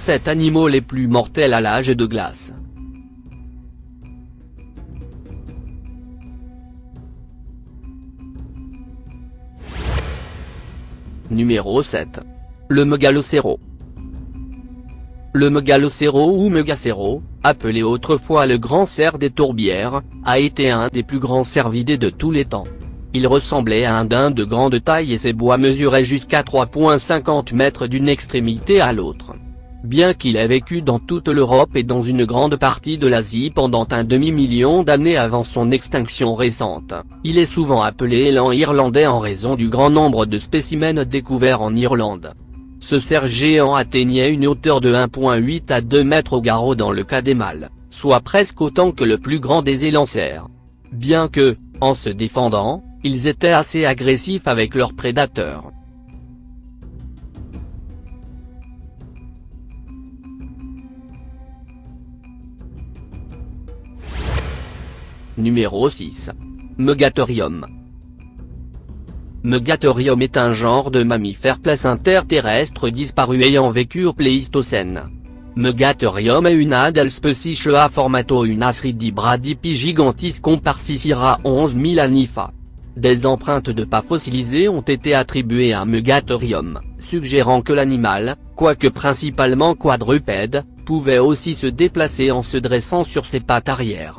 7 animaux les plus mortels à l'âge de glace. Numéro 7. Le mégalocéro. Le mégalocéro ou mégacéro, appelé autrefois le grand cerf des tourbières, a été un des plus grands cervidés de tous les temps. Il ressemblait à un daim de grande taille et ses bois mesuraient jusqu'à 3,50 mètres d'une extrémité à l'autre. Bien qu'il ait vécu dans toute l'Europe et dans une grande partie de l'Asie pendant un demi-million d'années avant son extinction récente, il est souvent appelé élan irlandais en raison du grand nombre de spécimens découverts en Irlande. Ce cerf géant atteignait une hauteur de 1,8 à 2 mètres au garrot dans le cas des mâles, soit presque autant que le plus grand des élancerfs. Bien que, en se défendant, ils étaient assez agressifs avec leurs prédateurs. Numéro 6. Megatherium. Megatherium est un genre de mammifère placentaire terrestre disparu ayant vécu au Pléistocène. Megatherium est une Adelspecichea formato une Asridibradipi gigantis comparsicira 11 000 anifa. Des empreintes de pas fossilisées ont été attribuées à Megatherium, suggérant que l'animal, quoique principalement quadrupède, pouvait aussi se déplacer en se dressant sur ses pattes arrière.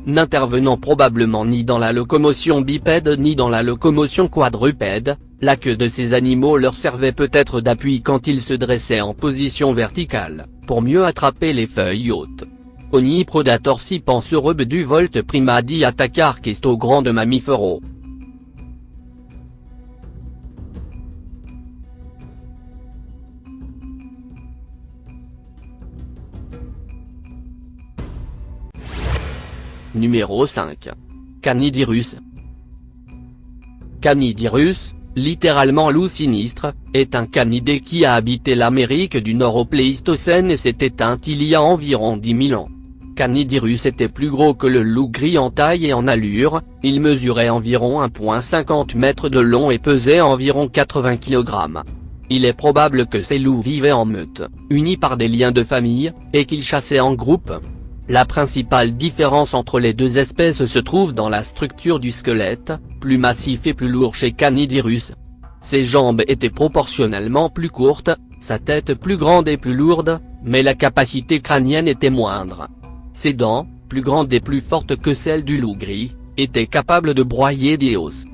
N'intervenant probablement ni dans la locomotion bipède ni dans la locomotion quadrupède, la queue de ces animaux leur servait peut-être d'appui quand ils se dressaient en position verticale, pour mieux attraper les feuilles hautes. Oniprodator si pensereb du volt prima di attacar questo grande mammifero. Numéro 5. Canidirus. Canidirus, littéralement loup sinistre, est un canidé qui a habité l'Amérique du Nord au Pléistocène et s'est éteint il y a environ 10 000 ans. Canidirus était plus gros que le loup gris en taille et en allure, il mesurait environ 1,50 m de long et pesait environ 80 kg. Il est probable que ces loups vivaient en meute, unis par des liens de famille, et qu'ils chassaient en groupe. La principale différence entre les deux espèces se trouve dans la structure du squelette, plus massif et plus lourd chez Canidirus. Ses jambes étaient proportionnellement plus courtes, sa tête plus grande et plus lourde, mais la capacité crânienne était moindre. Ses dents, plus grandes et plus fortes que celles du loup gris, étaient capables de broyer des os.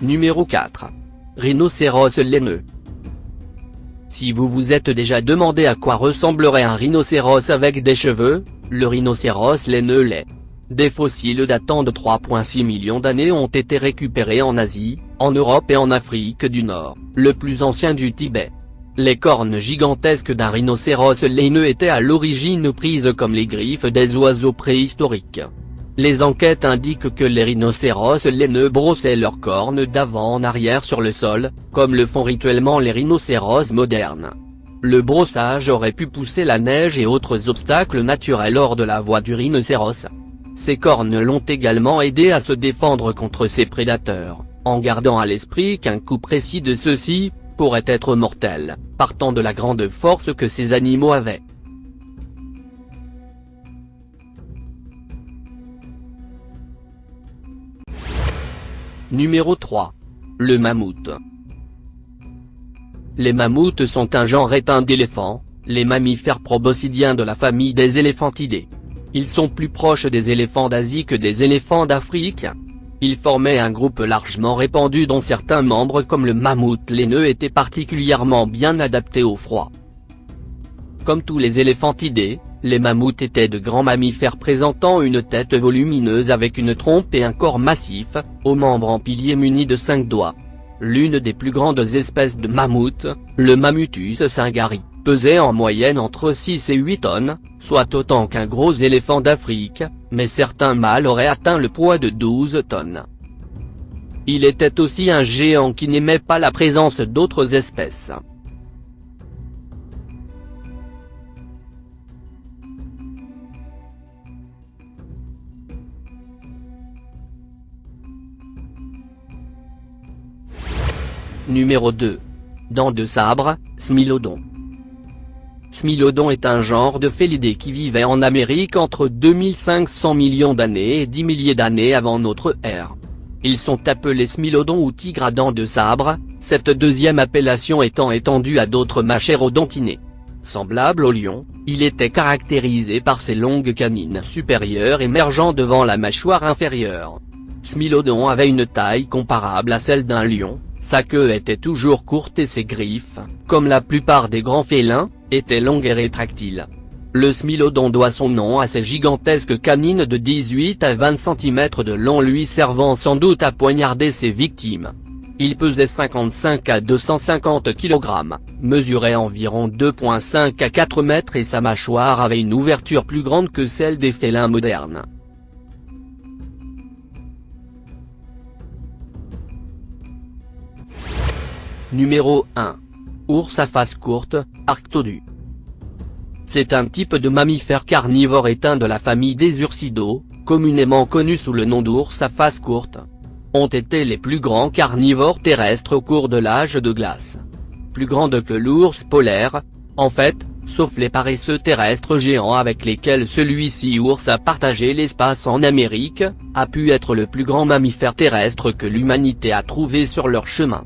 Numéro 4. Rhinocéros laineux. Si vous vous êtes déjà demandé à quoi ressemblerait un rhinocéros avec des cheveux, le rhinocéros laineux l'est. Des fossiles datant de 3,6 millions d'années ont été récupérés en Asie, en Europe et en Afrique du Nord, le plus ancien du Tibet. Les cornes gigantesques d'un rhinocéros laineux étaient à l'origine prises comme les griffes des oiseaux préhistoriques. Les enquêtes indiquent que les rhinocéros laineux brossaient leurs cornes d'avant en arrière sur le sol, comme le font rituellement les rhinocéros modernes. Le brossage aurait pu pousser la neige et autres obstacles naturels hors de la voie du rhinocéros. Ces cornes l'ont également aidé à se défendre contre ses prédateurs, en gardant à l'esprit qu'un coup précis de ceux-ci pourrait être mortel, partant de la grande force que ces animaux avaient. Numéro 3. Le mammouth. Les mammouths sont un genre éteint d'éléphants, les mammifères proboscidiens de la famille des éléphantidés. Ils sont plus proches des éléphants d'Asie que des éléphants d'Afrique. Ils formaient un groupe largement répandu dont certains membres comme le mammouth laineux étaient particulièrement bien adaptés au froid. Comme tous les éléphantidés, les mammouths étaient de grands mammifères présentant une tête volumineuse avec une trompe et un corps massif, aux membres en piliers munis de 5 doigts. L'une des plus grandes espèces de mammouth, le Mammuthus singari, pesait en moyenne entre 6 et 8 tonnes, soit autant qu'un gros éléphant d'Afrique, mais certains mâles auraient atteint le poids de 12 tonnes. Il était aussi un géant qui n'aimait pas la présence d'autres espèces. Numéro 2. Dents de sabre, Smilodon. Smilodon est un genre de félidés qui vivait en Amérique entre 2500 millions d'années et 10 milliers d'années avant notre ère. Ils sont appelés smilodons ou tigres à dents de sabre, cette deuxième appellation étant étendue à d'autres machérodontinés. Semblable au lion, il était caractérisé par ses longues canines supérieures émergeant devant la mâchoire inférieure. Smilodon avait une taille comparable à celle d'un lion, sa queue était toujours courte et ses griffes, comme la plupart des grands félins, étaient longues et rétractiles. Le Smilodon doit son nom à ses gigantesques canines de 18 à 20 cm de long lui servant sans doute à poignarder ses victimes. Il pesait 55 à 250 kg, mesurait environ 2,5 à 4 mètres et sa mâchoire avait une ouverture plus grande que celle des félins modernes. Numéro 1. Ours à face courte, Arctodus. C'est un type de mammifère carnivore éteint de la famille des ursidaux, communément connu sous le nom d'ours à face courte. Ont été les plus grands carnivores terrestres au cours de l'âge de glace. Plus grande que l'ours polaire, en fait, sauf les paresseux terrestres géants avec lesquels celui-ci ours a partagé l'espace en Amérique, a pu être le plus grand mammifère terrestre que l'humanité a trouvé sur leur chemin.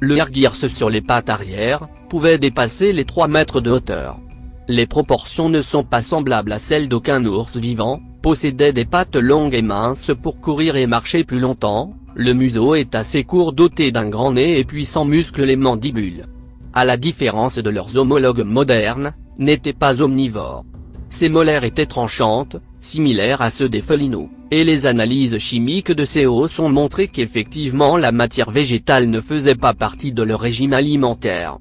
Le erguirse sur les pattes arrière, pouvait dépasser les 3 mètres de hauteur. Les proportions ne sont pas semblables à celles d'aucun ours vivant, possédait des pattes longues et minces pour courir et marcher plus longtemps, le museau est assez court doté d'un grand nez et puissants muscles les mandibules. À la différence de leurs homologues modernes, n'étaient pas omnivores. Ces molaires étaient tranchantes, similaires à ceux des felinos, et les analyses chimiques de ces os ont montré qu'effectivement la matière végétale ne faisait pas partie de leur régime alimentaire.